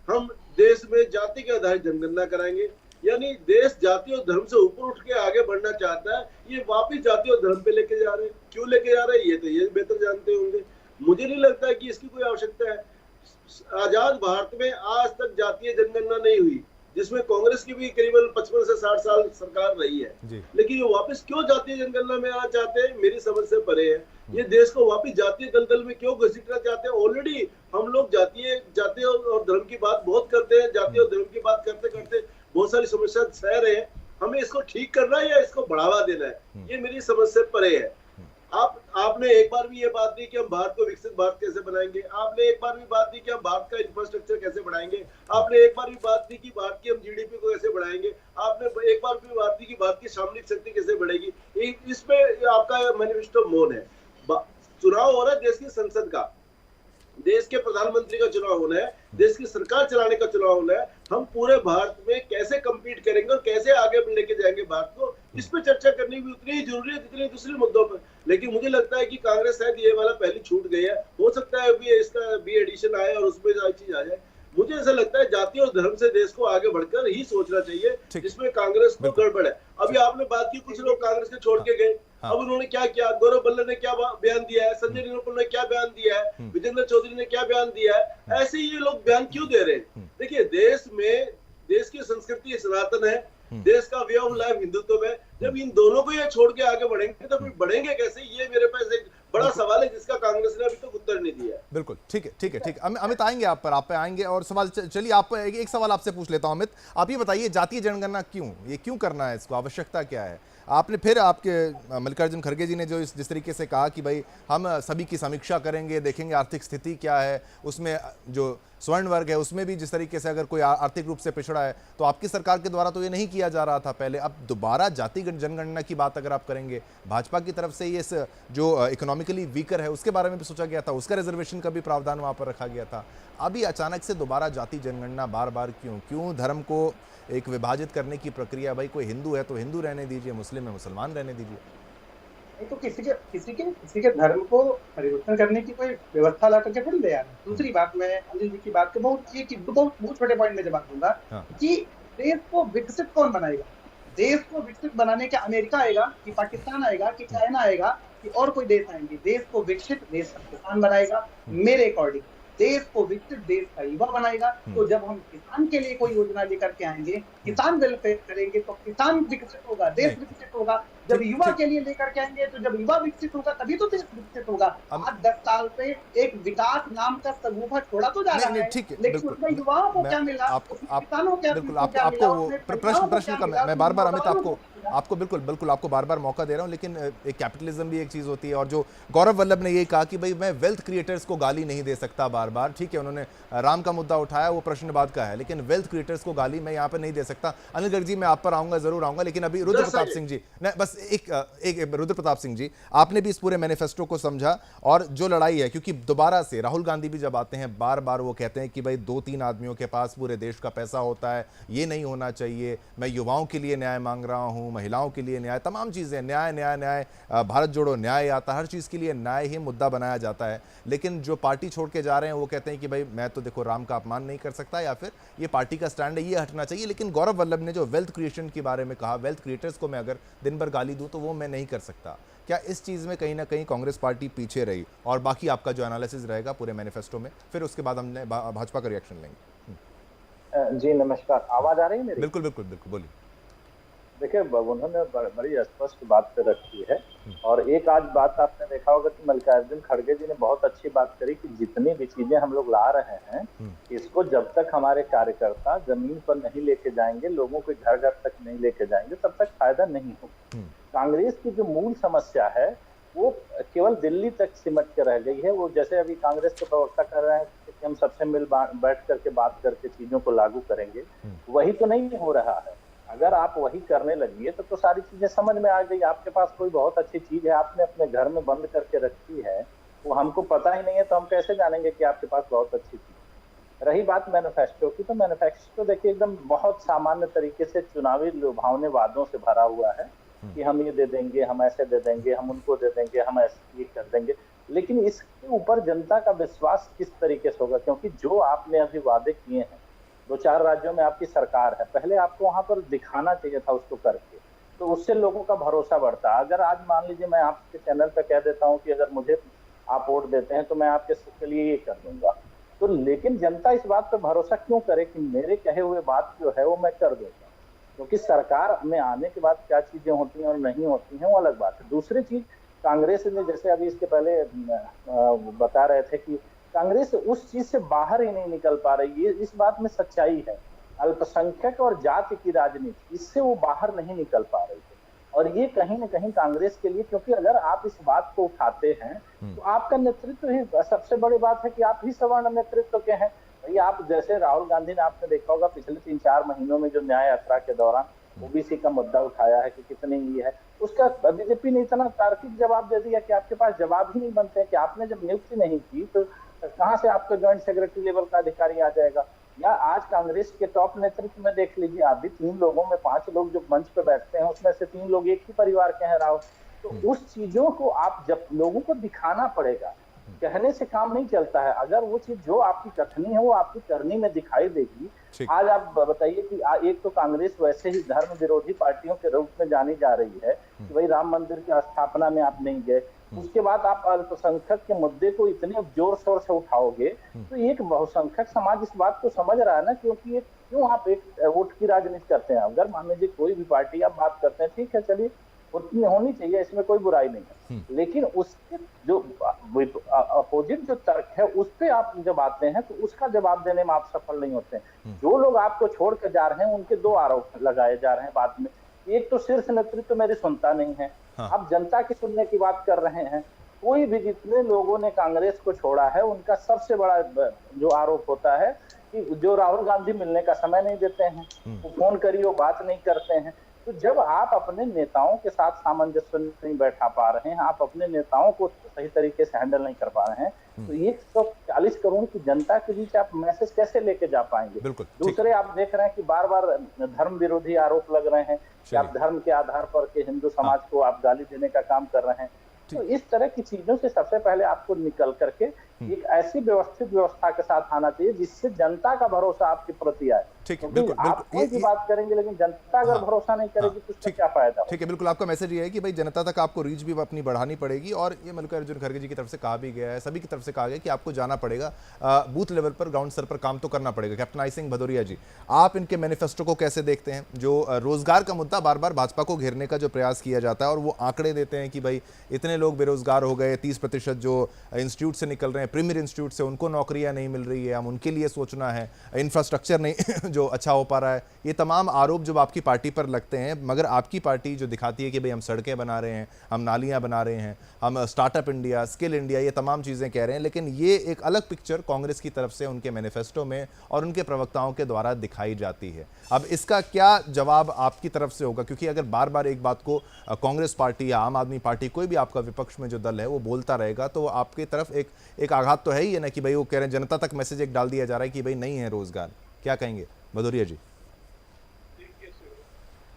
हम देश में जाति के आधारित जनगणना कराएंगे, यानी देश जाति और धर्म से ऊपर उठ के आगे बढ़ना चाहता है। ये वापिस जाति और धर्म पे लेके जा रहे हैं। क्यों लेके जा रहे हैं ये तो ये बेहतर जानते होंगे। मुझे नहीं लगता है कि इसकी कोई आवश्यकता है। आजाद भारत में आज तक जातीय जनगणना नहीं हुई, जिसमें कांग्रेस की भी करीबन 55 से 60 साल सरकार रही है, लेकिन ये वापस क्यों जातीय जनगणना में आना चाहते हैं मेरी समझ से परे है। ये देश को वापस जातीय दलदल में क्यों घसीटना चाहते हैं। ऑलरेडी हम लोग जातीय और धर्म की बात बहुत करते हैं, जातीय और धर्म की बात करते करते बहुत सारी समस्या सह रहे हैं। हमें इसको ठीक करना है या इसको बढ़ावा देना है, ये मेरी समझ से परे है। आपने एक बार भी ये बात दी कि हम भारत को विकसित भारत कैसे बनाएंगे, आपने एक बार भी बात दी कि हम भारत का इंफ्रास्ट्रक्चर कैसे बढ़ाएंगे, आपने एक बार भी बात दी कि भारत की हम जीडीपी को कैसे बढ़ाएंगे, आपने एक बार भी बात दी कि भारत की सामरिक शक्ति कैसे बढ़ेगी। इसमें आपका मैनिफेस्टो मौन है। चुनाव हो रहा है देश की संसद का, देश के प्रधानमंत्री का चुनाव होना है, देश की सरकार चलाने का चुनाव होना है। हम पूरे भारत में कैसे कम्पीट करेंगे और कैसे आगे लेके जाएंगे भारत को, इस पे चर्चा करनी भी उतनी ही जरूरी है जितनी दूसरे मुद्दों पर। लेकिन मुझे लगता है कि कांग्रेस शायद ये वाला पहली छूट गई है। हो सकता है अभी इसका भी एडिशन आए और उसमें सारी चीज आ जाए। मुझे ऐसा लगता है जाति और धर्म से देश को आगे बढ़कर ही सोचना चाहिए, जिसमें कांग्रेस को गड़बड़ है। अभी आपने बात की कुछ लोग कांग्रेस के छोड़ के गए, अब उन्होंने क्या किया, गौरव बल्लभ ने क्या बयान दिया है, संजय निरुपम ने क्या बयान दिया है, विजेंद्र चौधरी ने क्या बयान दिया है। ऐसे ही ये लोग बयान क्यों दे रहे हैं। देखिए देश में देश की संस्कृति सनातन है, देश का वे ऑफ लाइफ हिंदुत्व है। जब इन दोनों को ये छोड़ के आगे बढ़ेंगे तो फिर बढ़ेंगे कैसे, ये मेरे पास एक बड़ा सवाल है जिसका कांग्रेस ने अभी तक उत्तर नहीं दिया। बिल्कुल ठीक है। अमित आएंगे आप पे आएंगे और सवाल चलिए आप एक सवाल आपसे पूछ लेता हूं। अमित आप ये बताइए जातीय जनगणना क्यों करना है, इसको आवश्यकता क्या है। आपने फिर आपके मल्लिकार्जुन खड़गे जी ने जो जिस तरीके से कहा कि भाई हम सभी की समीक्षा करेंगे, देखेंगे आर्थिक स्थिति क्या है, उसमें जो स्वर्ण वर्ग है उसमें भी जिस तरीके से अगर कोई आर्थिक रूप से पिछड़ा है तो आपकी सरकार के द्वारा तो ये नहीं किया जा रहा था पहले, अब दोबारा जाति जनगणना की बात अगर आप करेंगे, भाजपा की तरफ से ये जो इकोनॉमिकली वीकर है उसके बारे में भी सोचा गया था, उसका रिजर्वेशन का भी प्रावधान वहाँ पर रखा गया था। अभी अचानक से दोबारा जाति जनगणना बार बार क्यों धर्म को एक विभाजित करने की प्रक्रिया। भाई कोई हिंदू है तो हिंदू रहने दीजिए, मुस्लिम है मुसलमान रहने दीजिए। नहीं तो किसी के धर्म को परिवर्तन करने की कोई व्यवस्था ला करके थोड़ी ले आना। दूसरी बात, मैं अनिल जी की बात को बहुत छोटे पॉइंट में जवाब दूंगा कि देश को विकसित कौन बनाएगा। देश को विकसित बनाने के अमेरिका आएगा कि पाकिस्तान आएगा कि चाइना आएगा कि और कोई देश आएंगे। देश को विकसित देश का किसान बनाएगा। मेरे अकॉर्डिंग देश को विकसित देश का युवा बनाएगा। तो जब हम किसान के लिए कोई योजना लेकर के आएंगे, किसान वेलफेयर करेंगे तो किसान विकसित होगा, देश विकसित होगा। जब युवा के लिए लेकर के आएंगे तो जब युवा विकसित होगा तभी तो देश विकसित होगा। आज 10 साल से एक विकास नाम का सगुफा छोड़ा तो जा रहा है, लेकिन उसमें युवाओं को क्या मिला, किसानों को क्या मिला। आपको प्रश्न का मैं बार बार अमित आपको बिल्कुल आपको बार बार मौका दे रहा हूं, लेकिन एक कैपिटलिज्म भी एक चीज होती है। और जो गौरव वल्लभ ने ये कहा कि भाई मैं वेल्थ क्रिएटर्स को गाली नहीं दे सकता बार बार, ठीक है उन्होंने राम का मुद्दा उठाया, वो प्रश्नवाद का है, लेकिन वेल्थ क्रिएटर्स को गाली मैं यहाँ पर नहीं दे सकता। अनिल गर्ग जी मैं आप पर आऊंगा, जरूर आऊंगा, लेकिन अभी रुद्र प्रताप सिंह जी बस एक रुद्र प्रताप सिंह जी, आपने भी इस पूरे मैनिफेस्टो को समझा और जो लड़ाई है, क्योंकि दोबारा से राहुल गांधी भी जब आते हैं बार बार वो कहते हैं कि भाई 2-3 आदमियों के पास पूरे देश का पैसा होता है, ये नहीं होना चाहिए, मैं युवाओं के लिए न्याय मांग रहा हूं, महिलाओं के लिए न्याय, तमाम चीजें न्याय, भारत जोड़ो न्याय आता, हर चीज के लिए न्याय ही मुद्दा बनाया जाता है। लेकिन जो पार्टी छोड़ के जा रहे हैं वो कहते हैं कि भाई मैं तो देखो राम का अपमान नहीं कर सकता, या फिर ये पार्टी का स्टैंड है, ये हटना चाहिए। लेकिन गौरव वल्लभ ने जो वेल्थ क्रिएशन के बारे में कहा, वेल्थ क्रिएटर्स को मैं अगर दिन भर गाली दूं तो वो मैं नहीं कर सकता। क्या इस चीज़ में कहीं ना कहीं कांग्रेस पार्टी पीछे रही? और बाकी आपका जो एनालिसिस रहेगा पूरे मैनिफेस्टो में, फिर उसके बाद हमने भाजपा का रिएक्शन लेंगे। जी नमस्कार, आवाज आ रही है मेरी? बिल्कुल बोलिए। देखिए उन्होंने बड़ी स्पष्ट बात पे रखी है, और एक आज बात आपने देखा होगा कि मल्लिकार्जुन खड़गे जी ने बहुत अच्छी बात करी कि जितनी भी चीजें हम लोग ला रहे हैं, इसको जब तक हमारे कार्यकर्ता जमीन पर नहीं लेके जाएंगे, लोगों के घर घर तक नहीं लेके जाएंगे, तब तक फायदा नहीं होगा। कांग्रेस की जो मूल समस्या है वो केवल दिल्ली तक सिमट के रह गई है। वो जैसे अभी कांग्रेस के प्रवक्ता कर रहे हैं कि हम सबसे बैठ करके बात करके चीजों को लागू करेंगे, वही तो नहीं हो रहा है। अगर आप वही करने लगिए तो सारी चीजें समझ में आ गई। आपके पास कोई बहुत अच्छी चीज है, आपने अपने घर में बंद करके रखी है, वो हमको पता ही नहीं है, तो हम कैसे जानेंगे कि आपके पास बहुत अच्छी चीज। रही बात मैनिफेस्टो की, तो मैनिफेस्टो देखिए एकदम बहुत सामान्य तरीके से चुनावी लुभावने वादों से भरा हुआ है कि हम ये दे देंगे, हम ऐसे दे देंगे, हम उनको दे देंगे, हम ऐसे ये कर देंगे। लेकिन इसके ऊपर जनता का विश्वास किस तरीके से होगा? क्योंकि जो आपने अभी वादे किए हैं, 2-4 राज्यों में आपकी सरकार है, पहले आपको वहां पर दिखाना चाहिए था उसको करके, तो उससे लोगों का भरोसा बढ़ता। अगर आज मान लीजिए मैं आपके चैनल पे कह देता हूं कि अगर मुझे आप वोट देते हैं तो मैं आपके लिए ये कर दूंगा, तो लेकिन जनता इस बात पर भरोसा क्यों करे कि मेरे कहे हुए बात जो है वो मैं कर दूंगा? क्योंकि सरकार में आने के बाद क्या चीजें होती हैं और नहीं होती हैं वो अलग बात है। दूसरी चीज, कांग्रेस ने जैसे अभी इसके पहले बता रहे थे कि कांग्रेस उस चीज से बाहर ही नहीं निकल पा रही है, इस बात में सच्चाई है। अल्पसंख्यक और जाति की राजनीति, इससे वो बाहर नहीं निकल पा रही है। और ये कहीं ना कहीं कांग्रेस के लिए, क्योंकि अगर आप इस बात को उठाते हैं तो आपका नेतृत्व ही सबसे बड़ी बात है कि आप ही सवर्ण नेतृत्व के हैं। भैया आप जैसे राहुल गांधी ने, आपने देखा होगा पिछले 3-4 महीनों में जो न्याय यात्रा के दौरान ओबीसी का मुद्दा उठाया है कि कितनी ये है, उसका बीजेपी ने इतना तार्किक जवाब दे दिया कि आपके पास जवाब ही नहीं बनते कि आपने जब नियुक्ति नहीं की तो कहां से आपका ज्वाइंट सेक्रेटरी लेवल का अधिकारी आ जाएगा? या आज कांग्रेस के टॉप नेतृत्व में देख लीजिए, आप भी 3 लोगों में 5 लोग जो मंच पे बैठते हैं उसमें से 3 लोग एक ही परिवार के हैं राहुल। तो उस चीजों को आप जब लोगों को दिखाना पड़ेगा, कहने से काम नहीं चलता है। अगर वो चीज जो आपकी कथनी है वो आपकी करनी में दिखाई देगी। आज आप बताइए कि एक तो कांग्रेस वैसे ही धर्म विरोधी पार्टियों के रूप में जानी जा रही है कि भाई राम मंदिर की स्थापना में आप नहीं गए, उसके बाद आप अल्पसंख्यक के मुद्दे को इतने जोर शोर से उठाओगे, तो एक बहुसंख्यक समाज इस बात को समझ रहा है ना, क्योंकि क्यों आप एक वोट की राजनीति करते हैं? अगर मान लीजिए कोई भी पार्टी आप बात करते हैं, ठीक है चलिए उतनी होनी चाहिए, इसमें कोई बुराई नहीं है, लेकिन उसके जो अपोजिट जो तर्क है उस पे आप जब आते हैं तो उसका जवाब देने में आप सफल नहीं होते हैं। जो लोग आपको छोड़ कर जा रहे हैं उनके 2 आरोप लगाए जा रहे हैं बाद में। एक तो शीर्ष नेतृत्व मेरी सुनता नहीं है, अब जनता की सुनने की बात कर रहे हैं। कोई भी जितने लोगों ने कांग्रेस को छोड़ा है उनका सबसे बड़ा जो आरोप होता है कि जो राहुल गांधी मिलने का समय नहीं देते हैं, वो फोन करिए वो बात नहीं करते हैं। तो जब आप अपने नेताओं के साथ सामंजस्य नहीं बैठा पा रहे हैं, आप अपने नेताओं को सही तरीके से हैंडल नहीं कर पा रहे हैं, तो 140 करोड़ की जनता के बीच आप मैसेज कैसे लेके जा पाएंगे? दूसरे आप देख रहे हैं कि बार बार धर्म विरोधी आरोप लग रहे हैं कि आप धर्म के आधार पर के हिंदू समाज को आप गाली देने का काम कर रहे हैं। तो इस तरह की चीजों से सबसे पहले आपको निकल करके एक ऐसी व्यवस्थित व्यवस्था के साथ आना चाहिए जिससे जनता का भरोसा आपके प्रति आए। ठीक है, बिल्कुल आप कोई भी बात करेंगे लेकिन जनता अगर भरोसा नहीं करेगी तो उसका क्या फायदा? ठीक है, बिल्कुल आपका मैसेज ये है कि भाई जनता तक आपको रीच भी अपनी बढ़ानी पड़ेगी, और ये मल्लिकार्जुन खड़गे जी की तरफ से कहा भी गया है, सभी की तरफ से कहा गया कि आपको जाना पड़ेगा, बूथ लेवल पर, ग्राउंड स्तर पर काम तो करना पड़ेगा। कैप्टन आई सिंह भदौरिया जी, आप इनके मैनिफेस्टो को कैसे देखते हैं? जो रोजगार का मुद्दा बार बार भाजपा को घेरने का जो प्रयास किया जाता है, और वो आंकड़े देते हैं कि भाई इतने लोग बेरोजगार हो गए, 30% जो इंस्टीट्यूट से निकल रहे हैं, प्रीमियर इंस्टीट्यूट से, उनको नौकरियां नहीं मिल रही है, हम उनके लिए सोचना है, इंफ्रास्ट्रक्चर नहीं जो अच्छा हो पा रहा है। ये तमाम आरोप जब आपकी पार्टी पर लगते हैं, मगर आपकी पार्टी जो दिखाती है कि भाई हम सड़कें बना रहे हैं, हम नालियां बना रहे हैं, हम स्टार्टअप इंडिया, स्किल इंडिया, ये तमाम चीज़ें कह रहे हैं, लेकिन ये एक अलग पिक्चर कांग्रेस की तरफ से उनके मैनिफेस्टो में और उनके प्रवक्ताओं के द्वारा दिखाई जाती है। अब इसका क्या जवाब आपकी तरफ से होगा? क्योंकि अगर बार बार एक बात को कांग्रेस पार्टी या आम आदमी पार्टी, कोई भी आपका विपक्ष में जो दल है वो बोलता रहेगा, तो आपकी तरफ एक आघात तो है ही है ना कि भाई वो कह रहे हैं, जनता तक मैसेज एक डाल दिया जा रहा है कि भाई नहीं है रोजगार। क्या कहेंगे भदौरिया जी?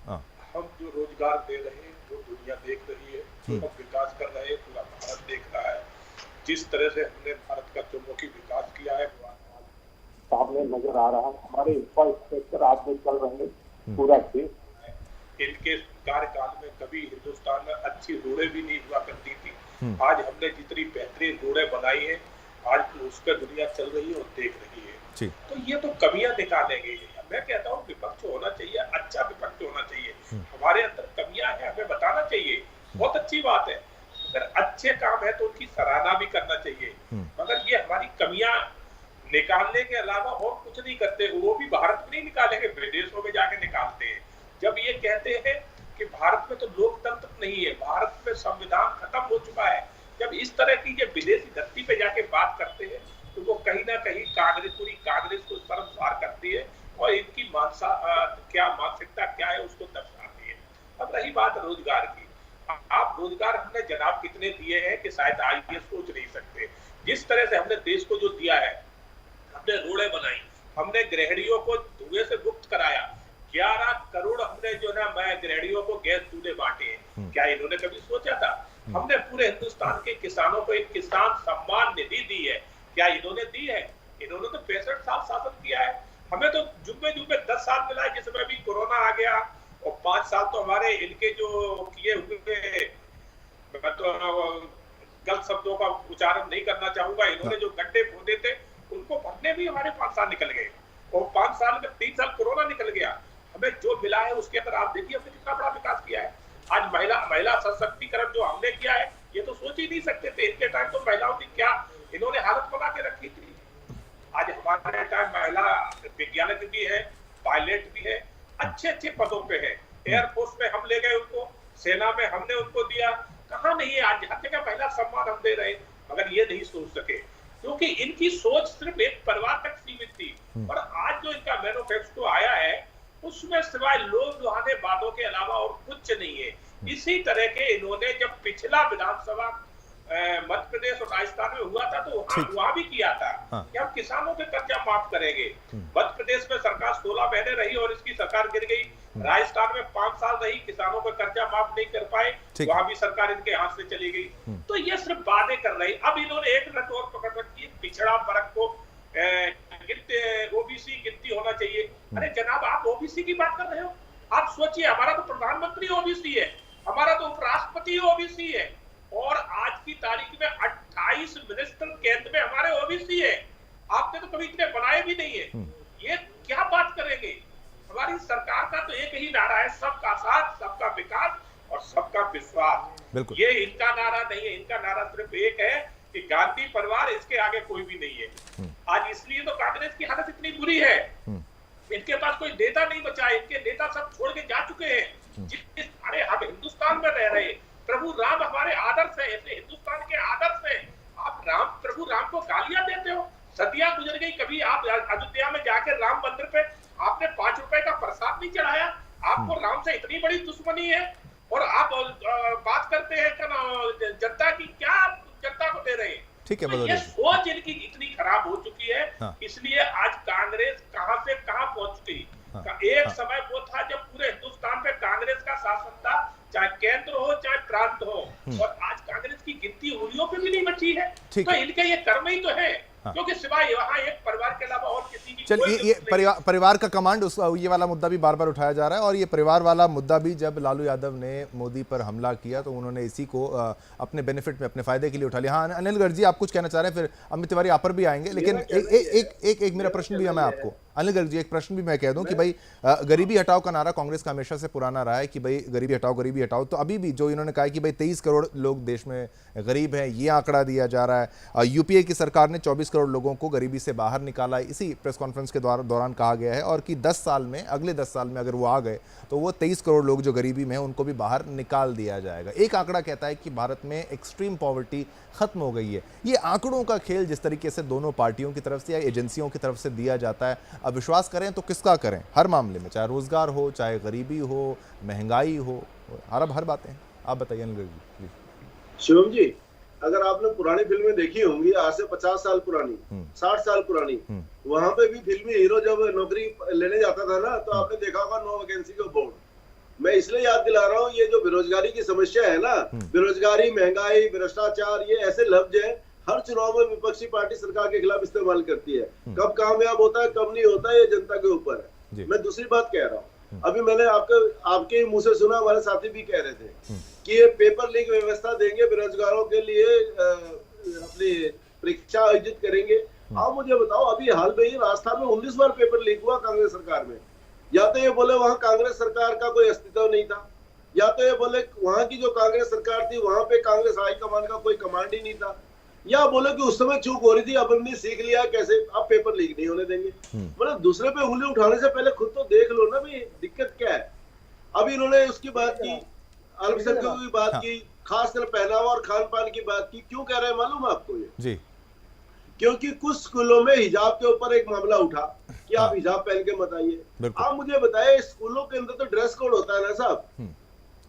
हम जो रोजगार दे रहे हैं, जो दुनिया देख रही है, जो हम विकास कर रहे हैं, पूरा भारत देख रहा है। जिस तरह से हमने भारत का चौमुखी विकास किया है वो सामने नजर आ रहा है। हमारे इंफ्रास्ट्रक्चर आज में चल रहे हैं पूरा देश। इनके कार्यकाल में कभी हिंदुस्तान में अच्छी रोडें भी नहीं हुआ करती थी। आज हमने जितनी बेहतरीन रोडें बनाई है, आज उस पर दुनिया चल रही है और देख रही है। तो ये तो कमियां निकालेंगे। मैं कहता हूँ विपक्ष होना चाहिए, अच्छा विपक्ष होना चाहिए। हमारे अंदर कमियां हैं, हमें बताना चाहिए, बहुत अच्छी बात है। अगर अच्छे काम है तो उनकी सराहना भी करना चाहिए, मगर ये हमारी कमियां निकालने के अलावा और कुछ नहीं करते। वो भी भारत में नहीं निकालेंगे, विदेशों में जाके निकालते हैं। जब ये कहते हैं कि भारत में तो लोकतंत्र नहीं है, भारत में संविधान खत्म हो चुका है। जब इस तरह की ये विदेशी धरती पे जाके बात करते हैं तो वो कहीं ना कहीं पूरी कांग्रेस को शर्मसार करती है और इनकी मानसिकता क्या है उसको दर्शाती है। अब रही बात रोजगार की, आप रोजगार हमने जनाब कितने दिए हैं कि शायद आइए सोच नहीं सकते। जिस तरह से हमने देश को जो दिया है, हमने रोडें बनाई, हमने गृहिणियों को धुएं से मुक्त कराया, 11 करोड़ हमने जो है गृहिणियों को गैस चूल्हे बांटे हैं। क्या इन्होंने कभी सोचा था? हमने पूरे हिंदुस्तान के किसानों को एक किसान सम्मान निधि दी है, क्या इन्होंने दी है? इन्होंने तो 65 साल शासन किया है। हमें तो जुम्मे 10 साल मिला है, जिसमें भी कोरोना आ गया, और 5 साल तो हमारे इनके जो किए हुए, मैं तो गलत शब्दों का उच्चारण नहीं करना चाहूंगा, इन्होंने जो गड्ढे खोदे थे उनको भरने भी हमारे 5 साल निकल गए, और 5 साल में 3 साल कोरोना निकल गया। हमें जो मिला है उसके अंदर आप देखिए हमने कितना बड़ा विकास किया है। आज महिला सशक्तिकरण जो हमने किया है, ये तो सोच ही नहीं सकते थे। इनके टाइम तो महिलाओं की क्या इन्होंने हालत बना के रखी थी। आज हमारे टाइम महिला वैज्ञानिक भी है, पायलट भी है, अच्छे पदों पे है। एयरफोर्स में हम ले गए उनको, सेना में हमने उनको दिया, कहाँ नहीं है। आज हर जगह पहला सम्मान हम दे रहे, मगर ये नहीं सोच सके क्योंकि इनकी सोच सिर्फ एक परिवार तक सीमित थी। और आज जो इनका मैनिफेस्टो आया है उसमें सिवाय लोग लुहाने बातों के अलावा और कुछ नहीं है। इसी तरह के इन्होंने जब पिछला विधानसभा मध्य प्रदेश और राजस्थान में हुआ था तो वहां भी किया था कि हम किसानों के कर्जा माफ करेंगे। मध्य प्रदेश में सरकार 16 महीने रही और इसकी सरकार गिर गई। राजस्थान में 5 साल रही, किसानों का कर्जा माफ नहीं कर पाए, वहां भी सरकार इनके हाथ से चली गई। तो ये सिर्फ बातें कर रही। अब इन्होंने एक रट और पकड़ रखी है, पिछड़ा वर्ग को ओबीसी गिनती होना चाहिए। अरे जनाब, आप ओबीसी की बात कर रहे हो? आप सोचिए, हमारा तो प्रधानमंत्री ओबीसी है, हमारा तो उपराष्ट्रपति ओबीसी है, और आज की तारीख में 28 मिनिस्टर केंद्र में हमारे ओबीसी है। आपने तो कभी इतने बनाए भी नहीं है। ये क्या बात करेंगे? हमारी सरकार का तो एक ही नारा है, सबका साथ, सबका विकास और सबका विश्वास। ये इनका नारा नहीं है, इनका नारा सिर्फ एक है कि गांधी परिवार, इसके आगे कोई भी नहीं है। आज इसलिए तो कांग्रेस की हालत इतनी बुरी है, इनके पास कोई नेता नहीं बचा है, इनके नेता सब छोड़ के जा चुके हैं। अरे हम हिंदुस्तान में रह रहे, प्रभु राम हमारे आदर्श है, ऐसे हिंदुस्तान के आदर्श है। आप प्रभु राम को गालियां देते हो। सदियां गुजर गई, कभी आप अयोध्या में जाकर राम मंदिर पे आपने 5 रुपए का प्रसाद नहीं चढ़ाया। आपको राम से इतनी बड़ी दुश्मनी है और आप बात करते हैं जनता की, क्या जनता को दे रहे हैं? ठीक है, तो ये सोच इनकी इतनी खराब हो चुकी है। इसलिए आज कांग्रेस कहां से कहां पहुंच गई। एक समय वो था जब पूरे हिंदुस्तान पे कांग्रेस का शासन था, चाहे केंद्र हो चाहे प्रांत हो, और आज कांग्रेस की गिनती उंगलियों पे भी नहीं बची है। तो इनके ये कर्म ही तो है, क्योंकि सिवाय वहाँ एक परिवार के अलावा और किसी की चलिए, ये परिवार का कमांड, ये वाला मुद्दा भी बार बार उठाया जा रहा है। और ये परिवार वाला मुद्दा भी जब लालू यादव ने मोदी पर हमला किया तो उन्होंने इसी को अपने बेनिफिट में, अपने फायदे के लिए उठा लिया। हाँ अनिल गर्ग जी, आप कुछ कहना चाह रहे हैं, फिर अमित तिवारी आप पर भी आएंगे, लेकिन एक मेरा प्रश्न भी है मैं आपको। अनिल गर्ग जी, एक प्रश्न भी मैं कह दूं कि भाई गरीबी हटाओ का नारा कांग्रेस का हमेशा से पुराना रहा है कि भाई गरीबी हटाओ। तो अभी भी जो इन्होंने कहा है कि भाई 23 करोड़ लोग देश में गरीब हैं, ये आंकड़ा दिया जा रहा है। यूपीए की सरकार ने 24 करोड़ लोगों को गरीबी से बाहर निकाला, इसी प्रेस कॉन्फ्रेंस के दौरान कहा गया है, और कि 10 साल में, अगले 10 साल में अगर वो आ गए तो वो 23 करोड़ लोग जो गरीबी में हैं उनको भी बाहर निकाल दिया जाएगा। एक आंकड़ा कहता है कि भारत में एक्सट्रीम पॉवर्टी खत्म हो गई है। ये आंकड़ों का खेल जिस तरीके से दोनों पार्टियों की तरफ से या एजेंसियों की तरफ से दिया जाता है, अब विश्वास करें तो किसका करें? हर मामले में, चाहे रोजगार हो, चाहे गरीबी हो, महंगाई हो, हर बातें। आप बताइए अनिल जी। शिवम जी, अगर आपने पुरानी फिल्में देखी होंगी, आज से 50 साल पुरानी, 60 साल पुरानी, वहां पे भी फिल्मी हीरो जब नौकरी लेने जाता था ना, तो आपने देखा होगा नो वैकेंसी का बोर्ड। मैं इसलिए याद दिला रहा हूँ, ये जो बेरोजगारी की समस्या है ना, बेरोजगारी, महंगाई, भ्रष्टाचार, ये ऐसे लफ्ज है हर चुनाव में विपक्षी पार्टी सरकार के खिलाफ इस्तेमाल करती है। कब कामयाब होता है, कब नहीं होता है, ये जनता के ऊपर है। मैं दूसरी बात कह रहा हूँ, अभी मैंने आपके मुंह से सुना, हमारे साथी भी कह रहे थे कि ये पेपर लीक व्यवस्था देंगे, बेरोजगारों के लिए अपनी परीक्षा आयोजित करेंगे। आप मुझे बताओ, अभी हाल में ही राजस्थान में 19 बार पेपर लीक हुआ कांग्रेस सरकार में। या तो ये बोले वहां कांग्रेस सरकार का कोई अस्तित्व नहीं था, या तो ये बोले वहां की जो कांग्रेस सरकार थी वहां पे कांग्रेस हाईकमान का कोई कमांड ही नहीं था, या बोले कि उस समय चूक हो रही थी, अब हमने सीख लिया कैसे अब पेपर लीक नहीं होने देंगे। मतलब दूसरे पे उंगली उठाने से पहले खुद तो देख लो ना भाई दिक्कत क्या है। अभी इन्होंने उसकी बात की, अल्पसंख्यकों की बात की, खासकर पहनावा और खान पान की बात की। क्यों कह रहे हैं मालूम है आपको ये? जी, क्योंकि कुछ स्कूलों में हिजाब के ऊपर एक मामला उठा कि आप हिजाब पहन के मत आइए। आप मुझे बताइए, स्कूलों के अंदर तो ड्रेस कोड होता है ना साहब।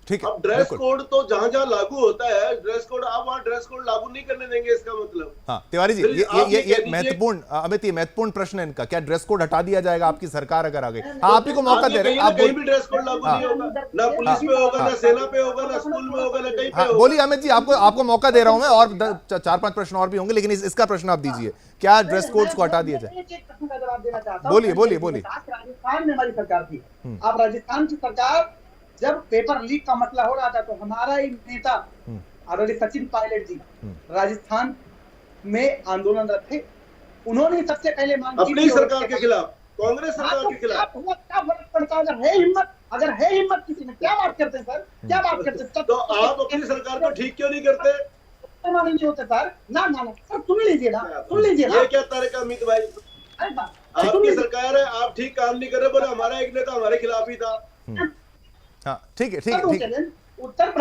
ठीक है, अब ड्रेस कोड तो जहां जहां लागू होता है ड्रेस कोड, आप वहां ड्रेस कोड लागू नहीं करने देंगे, इसका मतलब। हाँ तिवारी जी, ये महत्वपूर्ण, अमित, ये महत्वपूर्ण प्रश्न है इनका। क्या ड्रेस कोड हटा दिया जाएगा आपकी सरकार अगर आ गई? हाँ, आप ही को मौका दे रहे हैं, आप कहीं भी ड्रेस कोड लागू नहीं होगा, ना पुलिस पे होगा, ना सेना पे होगा, ना स्कूल में होगा, ना कहीं पे होगा। बोलिए अमित जी, आपको मौका दे रहा हूं मैं, और 4-5 प्रश्न और भी होंगे, लेकिन इसका प्रश्न आप दीजिए, क्या ड्रेस कोड्स को हटा दिया जाए? बोलिए बोलिए बोलिए। राजस्थान में हमारी सरकार थी, अब राजस्थान की सरकार जब पेपर लीक का मसला हो रहा था तो हमारा ही नेता आदरणीय सचिन पायलट जी राजस्थान में आंदोलन रखे। उन्होंने सबसे पहले मांग की अपनी सरकार के खिलाफ, कांग्रेस सरकार के खिलाफ। क्या फर्क पड़ता है? अगर है हिम्मत किसी में, क्या बात करते हैं सर, क्या बात करते हैं? तो आप अपनी सरकार को ठीक क्यों नहीं करते? नहीं होते सर, ना सर, सुन लीजिए ना। ये क्या तरीका अमित भाई? आपकी सरकार है, आप ठीक काम नहीं कर रहे, बोले हमारा एक नेता हमारे खिलाफ ही था। हाँ ठीक है। उत्तर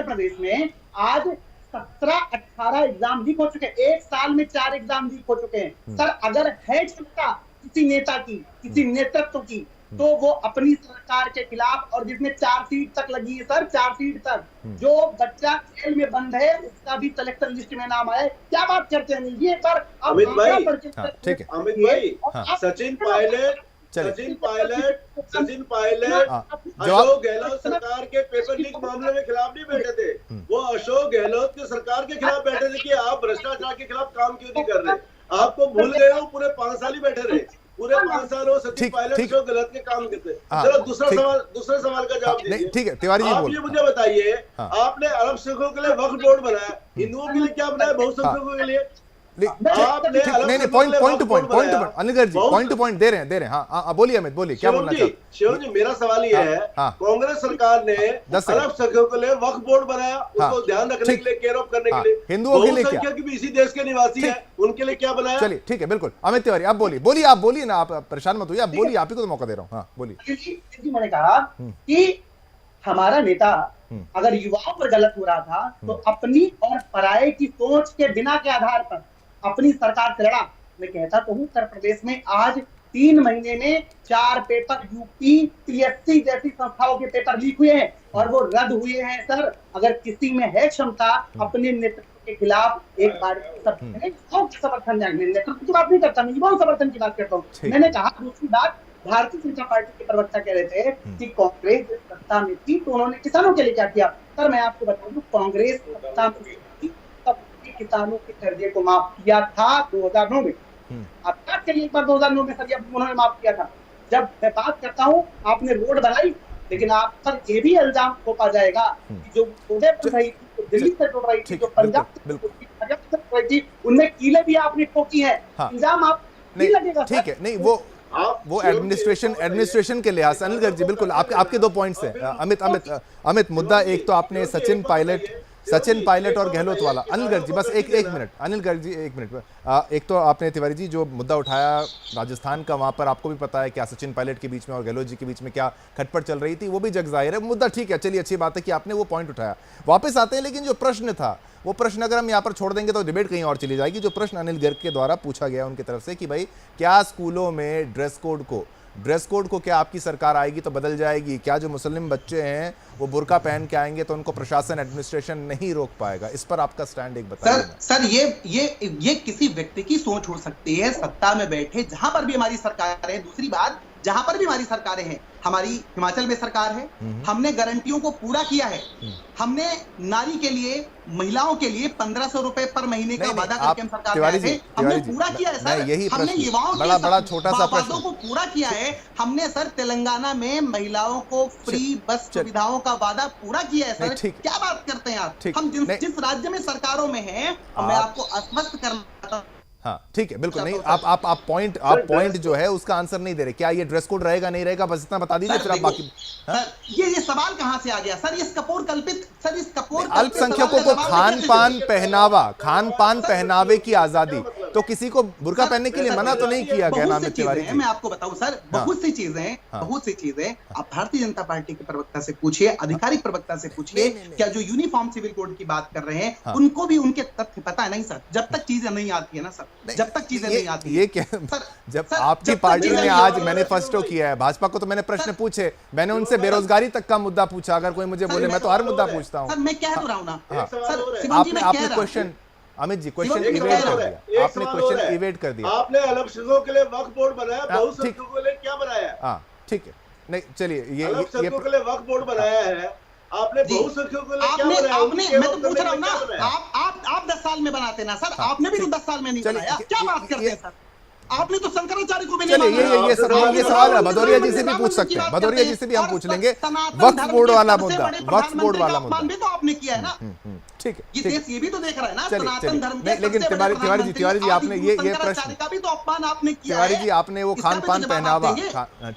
प्रदेश में आज 17-18 एग्जाम लीक हो चुके हैं, एक साल में 4 एग्जाम लीक हो चुके हैं। सर अगर है क्षमता किसी नेता की, किसी नेतृत्व की, तो वो अपनी सरकार के खिलाफ, और जिसमें 4 सीट तक लगी है सर, 4 सीट तक, जो बच्चा जेल में बंद है उसका भी सिलेक्शन लिस्ट में नाम आया। क्या बात करते हैं ये सर? अमित भाई, ठीक है अमित भाई, सचिन पायलट, अशोक गहलोत सरकार के पेपर लीक मामले में खिलाफ नहीं बैठे थे। वो अशोक गहलोत के सरकार के खिलाफ बैठे थे कि आप भ्रष्टाचार के खिलाफ काम क्यों नहीं कर रहे। आपको भूल गए हो, पूरे 5 साल ही बैठे रहे, पूरे 5 साल वो सचिन पायलट अशोक गहलोत के काम करते। चलो दूसरे सवाल का जवाब दीजिए। ठीक है तिवारी जी, आप ये मुझे बताइए, आपने अल्पसंख्यकों के लिए वक्फ बोर्ड बनाया, हिंदुओं के लिए क्या बनाया, बहुसंख्यकों के लिए? नहीं, point two point Anil ji, point two point दे रहे हैं। हाँ बोलिए अमित, बोलिए क्या बोलना चाहते हैं? शिवम जी, मेरा सवाल ये है, कांग्रेस सरकार ने अल्पसंख्यकों के लिए वक्फ बोर्ड बनाया, उसको ध्यान रखने के लिए, केयर ऑफ करने के लिए। हिंदुओं के लिए क्या? बहुसंख्यक भी इसी देश के निवासी है, उनके लिए क्या बनाया? चलिए ठीक है, बिल्कुल। अमित तिवारी आप बोलिए, आप बोलिए ना, आप परेशान मत होइए, आप बोलिए, आप ही को तो मौका दे रहा हूँ। हाँ बोलिए। मैंने कहा कि हमारा नेता अगर युवाओं पर गलत हो रहा था तो अपनी और पराये की सोच के बिना के आधार पर अपनी सरकार से लड़ा। मैं कहता तो हूँ, उत्तर प्रदेश में आज 3 महीने में 4 पेपर यूपी पीएससी जैसी संस्थाओं के पेपर लीक हुए हैं और वो रद्द हुए हैं। सर अगर किसी में है क्षमता अपने नेतृत्व के खिलाफ एक बार समर्थन जाएंगे, नेतृत्व की बात नहीं करता, मैं युवा समर्थन की बात करता हूँ। मैंने कहा दूसरी बात, भारतीय जनता पार्टी के प्रवक्ता कह रहे थे कि कांग्रेस सत्ता में थी तो उन्होंने किसानों के लिए क्या किया। सर मैं आपको बता दूं, कांग्रेस सत्ता में किसानों के कर्जे को माफ किया था 2009 में। अब बात करिए एक बार 2009 में सर उन्होंने माफ किया था। जब मैं बात करता हूँ, आपने रोड बनाई, लेकिन आप पर ये भी इल्जाम थोपा जाएगा कि जो रोडें बन रही थी, जो दिल्ली से जुड़ रही थी, जो पंजाब से जुड़ रही थी, उनमें कीलें भी आपने ठोकी है। इल्जाम आप नहीं लगेगा। ठीक है, नहीं वो एडमिनिस्ट्रेशन के लिहाज से। अनिल गर्ग जी बिल्कुल, आपके 2 पॉइंट्स हैं। अमित मुद्दा एक तो आपने सचिन पायलट और गहलोत वाला। अनिल गर्ग जी बस एक मिनट, अनिल गर्ग जी 1 मिनट। एक तो आपने तिवारी जी जो मुद्दा उठाया राजस्थान का, वहां पर आपको भी पता है क्या सचिन पायलट के बीच में और गहलोत जी के बीच में क्या खटपट चल रही थी, वो भी जग जाहिर है। मुद्दा ठीक है, चलिए अच्छी बात है कि आपने वो पॉइंट उठाया। वापस आते हैं, लेकिन जो प्रश्न था, वो प्रश्न अगर हम यहाँ पर छोड़ देंगे तो डिबेट कहीं और चली जाएगी। जो प्रश्न अनिल गर्ग के द्वारा पूछा गया उनकी तरफ से कि भाई क्या स्कूलों में ड्रेस कोड को क्या आपकी सरकार आएगी तो बदल जाएगी? क्या जो मुस्लिम बच्चे हैं वो बुर्का पहन के आएंगे तो उनको प्रशासन एडमिनिस्ट्रेशन नहीं रोक पाएगा? इस पर आपका स्टैंड एक बताइए। सर ये किसी व्यक्ति की सोच हो सकती है, सत्ता में बैठे जहां पर भी हमारी सरकार है। दूसरी बात, जहां पर भी हमारी सरकारें हैं, हमारी हिमाचल में सरकार है, हमने गारंटियों को पूरा किया है। हमने नारी के लिए, महिलाओं के लिए 1500 रुपए पर महीने का वादा करके हम सरकार में आए थे, हमने पूरा किया है सर। हमने युवाओं के बड़ा छोटा सा वादों को पूरा किया है। हमने सर तेलंगाना में महिलाओं को फ्री बस सुविधाओं का वादा पूरा किया है सर। क्या बात करते हैं आप? हम जिस राज्य में सरकारों में हैं, मैं आपको आश्वस्त करना हाँ ठीक है, बिल्कुल नहीं, आप पॉइंट जो है उसका आंसर नहीं दे रहे। क्या ये ड्रेस कोड रहेगा नहीं रहेगा, बस इतना बता दीजिए, फिर आप बाकी। सर ये सवाल कहां से आ गया सर? इस कपोर कल्पित सर, इस कपोर अल्पसंख्यकों को खान पान पहनावे की आजादी, तो किसी को बुर्का पहनने के लिए मना तो नहीं किया गया ना तिवारी जी? मैं आपको बताऊं सर, बहुत सी चीजें आप भारतीय जनता पार्टी के प्रवक्ता से पूछिए, आधिकारिक प्रवक्ता से पूछिए, क्या जो यूनिफॉर्म सिविल कोड की बात कर रहे हैं उनको भी उनके तथ्य पता है? नहीं सर, जब तक चीजें नहीं आती है ना सर, जब तक चीजें नहीं आती ये क्या जब आपकी पार्टी ने आज मैनिफेस्टो किया है, भाजपा को तो मैंने प्रश्न पूछे, मैंने उनसे बेरोजगारी तक का मुद्दा पूछा। अगर कोई मुझे बोले, मैं तो हर मुद्दा पूछता हूँ। मैं कह तो रहा हूँ ना सर, आपने क्वेश्चन, अमित जी क्वेश्चन इवेट कर दिया, आपने क्वेश्चन इवेट कर दिया। आपने अल्पसंख्यकों के लिए वक्फ बोर्ड बनाया, बहुसंख्यकों के लिए क्या बनाया? हाँ ठीक है, नहीं चलिए, ये अल्पसंख्यकों के लिए वक्फ बोर्ड बनाया है, आपने बहुसंख्यकों के लिए क्या बनाया? मैं तो पूछ रहा हूँ ना, आप 10 साल में बनाते ना सर, आपने भी तो 10 साल में नहीं बनाया, क्या बात करते हैं सर? आपने तो शंकराचार्य को भी नहीं माना। ये सवाल है, भदौरिया जी से भी पूछ सकते हैं, भदौरिया जी से भी हम पूछ लेंगे। वक्फ बोर्ड वाला मुद्दा, वक्फ बोर्ड वाला मुद्दा भी तो आपने किया है ना, ठीक है, ये देश ये भी तो देख रहा है ना, सनातन धर्म के। लेकिन तिवारी जी आपने ये प्रश्न का भी तो अपमान आपने किया है। तिवारी जी आपने वो खान पान पहनावा,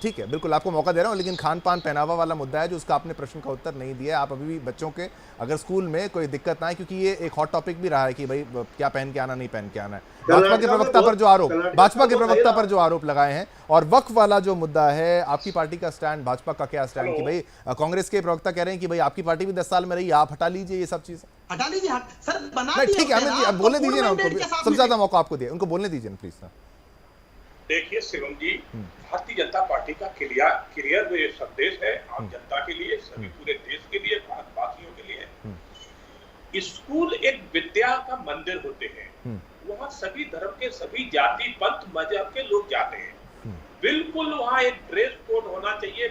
ठीक है बिल्कुल आपको मौका दे रहा हूँ, लेकिन खान पान पहनावा वाला मुद्दा है जो उसका आपने प्रश्न का उत्तर नहीं दिया। आप अभी भी बच्चों के अगर स्कूल में कोई दिक्कत ना है, क्योंकि ये एक हॉट टॉपिक भी रहा है कि भाई क्या पहन के आना, नहीं पहन के आना है। भाजपा के प्रवक्ता पर जो आरोप लगाए हैं, और वक्फ वाला जो मुद्दा है, आपकी पार्टी का स्टैंड, भाजपा का क्या स्टैंड? कि भाई कांग्रेस के प्रवक्ता कह रहे हैं कि भाई आपकी पार्टी भी 10 साल में रही, आप हटा लीजिए ये सब चीजें, हटा लीजिए सर, बना नहीं ठीक है अमित जी, आप बोलने दीजिए ना उनको, सबसे ज्यादा मौका आपको दिया, उनको बोलने दीजिए ना प्लीज। देखिए शिवम जी, भारतीय जनता पार्टी का क्लियर संदेश है आम जनता के लिए, सभी पूरे देश के लिए, भारतवासियों के लिए। स्कूल एक विद्या का मंदिर होते हैं, वहाँ सभी धर्म के, सभी जाति पंथ मजहब के लोग जाते हैं। बिल्कुल वहाँ एक ड्रेस कोड होना चाहिए,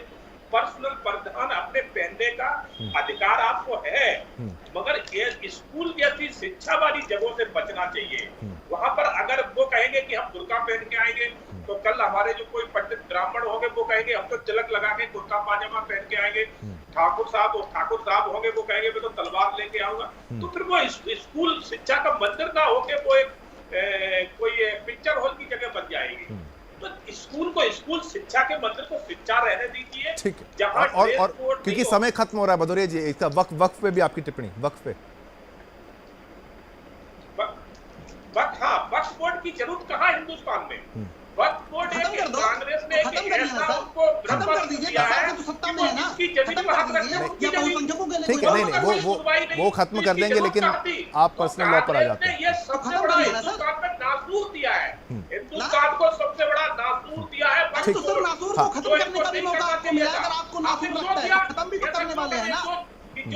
पर्सनल परिधान अपने पहनने का अधिकार आपको है, मगर ये स्कूल जैसी शिक्षा वाली जगहों से बचना चाहिए। वहां पर अगर वो कहेंगे कि हम बुर्का पहन के आएंगे, तो कल हमारे जो कोई पंडित ब्राह्मण होंगे वो कहेंगे हम तो तिलक लगा के कुर्ता पाजामा पहन के आएंगे। ठाकुर साहब होंगे वो कहेंगे मैं तो तलवार लेके आऊंगा। तो फिर वो स्कूल शिक्षा का मंदिर ना होके वो एक कोई पिक्चर हॉल की जगह बन जाएगी। तो स्कूल को, स्कूल शिक्षा के मंदिर को शिक्षा रहने दीजिए। ठीक है, और क्योंकि समय खत्म हो रहा है भदौरिया जी, इसका वक्फ पे भी आपकी टिप्पणी, वक्फ पे। वक्फ बोर्ड की जरूरत कहाँ है हिंदुस्तान में? वक्फ बोर्ड है कि कांग्रेस ने ऐसा उसको खत्म कर दीजिए, तो सत्ता में है ना, खत्म कर दीजिए। ठीक है, नहीं वो खत्म कर देंगे, लेकिन आप पर्सनल लॉ पर आ जाते हैं। ये सबसे बड़ा हिंदुस्तान में नासूर दिया है, हिंदुस्तान को सबसे बड़ा नासूर दिया है। तो सर नासूर को खत्म करने का भी मौका आपको मिला, अगर आपको नासूर लगता है खत्म भी तो करने वाले हैं ना। ठीक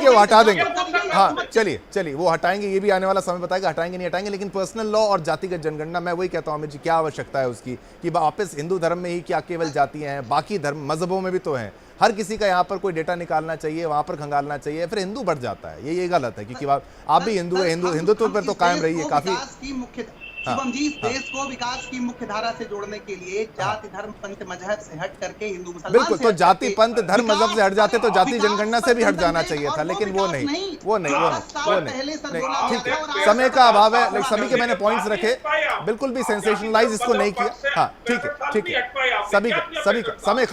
है, वो हटा देंगे। हाँ चलिए वो हटाएंगे, ये भी आने वाला समय बताएगा हटाएंगे नहीं हटाएंगे। लेकिन पर्सनल लॉ और जातिगत जनगणना, मैं वही कहता हूँ अमित जी, क्या आवश्यकता है उसकी कि वापस हिंदू धर्म में ही क्या केवल जातियां हैं, बाकी धर्म मजहबों में भी तो हैं। हर किसी का यहाँ पर कोई डेटा निकालना चाहिए, वहां पर खंगालना चाहिए, फिर हिंदू बढ़ जाता है। ये गलत है, क्योंकि आप भी हिंदू है, हिंदुत्व पर तो कायम रही है काफी। शिवम जी, देश को विकास की मुख्य धारा से जोड़ने के लिए जाति धर्म पंथ मजहब से हट करके हिंदू मुसलमान, बिल्कुल, तो जाति पंथ धर्म मजहब से हट जाते तो जाति जनगणना से भी हट जाना चाहिए था, लेकिन वो नहीं। ठीक है, समय का अभाव है, लेकिन सभी के मैंने पॉइंट्स रखे, बिल्कुल भी सेंसेशनलाइज इसको नहीं किया। हाँ ठीक है, सभी का समय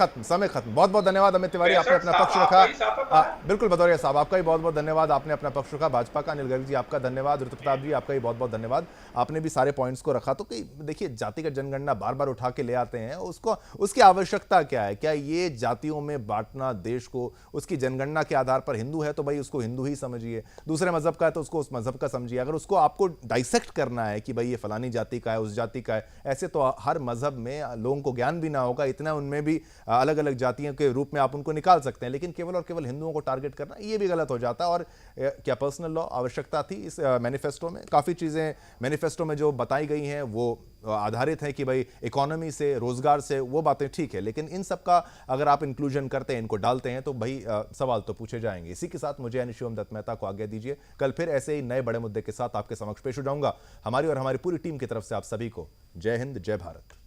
खत्म। बहुत बहुत धन्यवाद अमित तिवारी, आपने अपना पक्ष रखा। बिल्कुल भदौरिया साहब, आपका भी बहुत बहुत धन्यवाद, आपने अपना पक्ष रखा। भाजपा का अनिल गर्ग जी आपका धन्यवाद, ऋतु प्रताप जी आपका भी बहुत बहुत धन्यवाद, आपने भी सारे पॉइंट्स को रखा। तो कि देखिए, जातिगत जनगणना बार बार उठा के ले आते हैं, उसको उसकी आवश्यकता क्या है? क्या ये जातियों में बांटना देश को, उसकी जनगणना के आधार पर हिंदू है तो भाई उसको हिंदू ही समझिए, दूसरे मजहब का है तो उसको उस मजहब का समझिए। अगर उसको आपको डाइसेक्ट करना है कि भाई ये फलानी जाति का है, उस जाति का है, ऐसे तो हर मजहब में लोगों को ज्ञान भी ना होगा इतना, उनमें भी अलग अलग जातियों के रूप में आप उनको निकाल सकते हैं, लेकिन केवल और केवल हिंदुओं को टारगेट करना ये भी गलत हो जाता है। और क्या पर्सनल लॉ आवश्यकता थी इस मैनिफेस्टो में? काफी चीजें मैनिफेस्टो में जो बताई गई हैं वो आधारित है कि भाई इकोनॉमी से, रोजगार से, वो बातें ठीक है, लेकिन इन सब का अगर आप इंक्लूजन करते हैं, इनको डालते हैं, तो भाई सवाल तो पूछे जाएंगे। इसी के साथ मुझे यानी शिवम दत्त मेहता को आज्ञा दीजिए, कल फिर ऐसे ही नए बड़े मुद्दे के साथ आपके समक्ष पेश हो जाऊंगा। हमारी और हमारी पूरी टीम की तरफ से आप सभी को जय हिंद, जय भारत।